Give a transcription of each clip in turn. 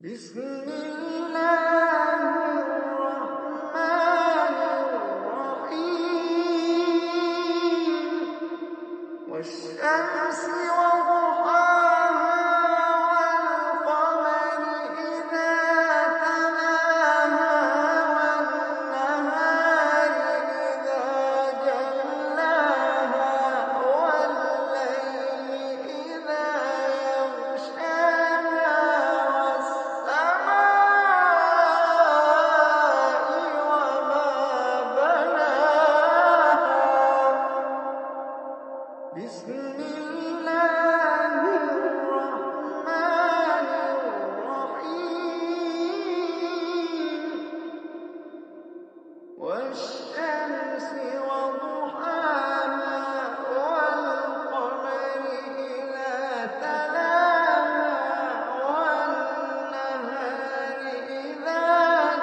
بسم الله الرحمن الرحيم والشمس وضحاها والقمر إذا تلاها والنهار إذا جلاها والليل إذا يغشاها والسماء وما بناها بسم الله الرحمن الرحيم والشمس وضحاها والقمر إذا تلاها والنهار إذا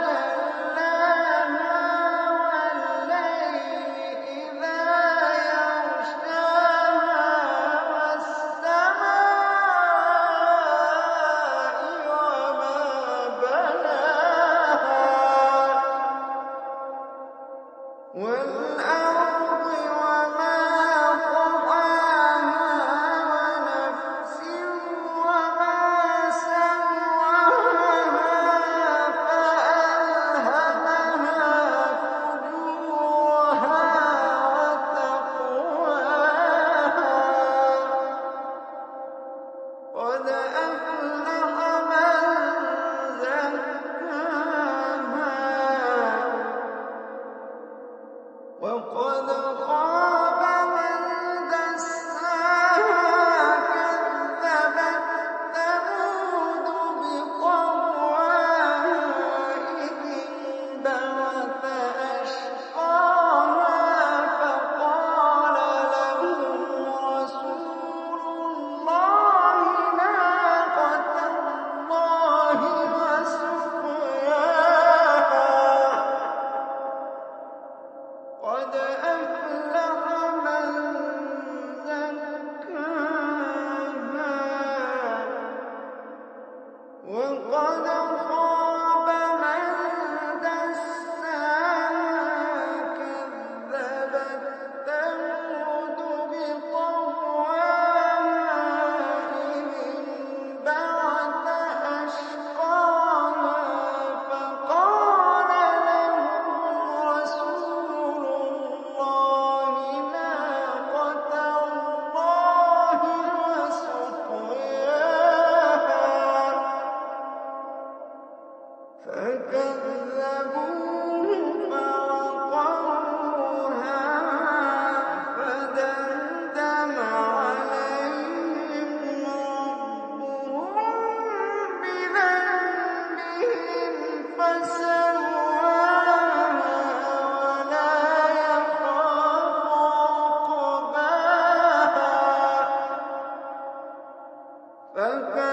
جلاها والليل إذا يغشاها والسماء وما بناها والأرض وما طحاها ونفس وما سواها فألهمها فجورها وتقواها قد أفلح من زكاها وقد خاب من دساها كذبت ثمود بطغواها إذ انبعث أشقاها فقال لهم رسول الله ناقة الله وسقياها قد أفلح من زكاها وقد خاب من دساها كذبت ثمود بطغواها إذ انبعث أشقاها فقال لهم رسول الله ناقة الله وسقياها فكذبوه فعقروها فدمدم عليهم ربهم بذنبهم فسواها ولا يخاف عقباها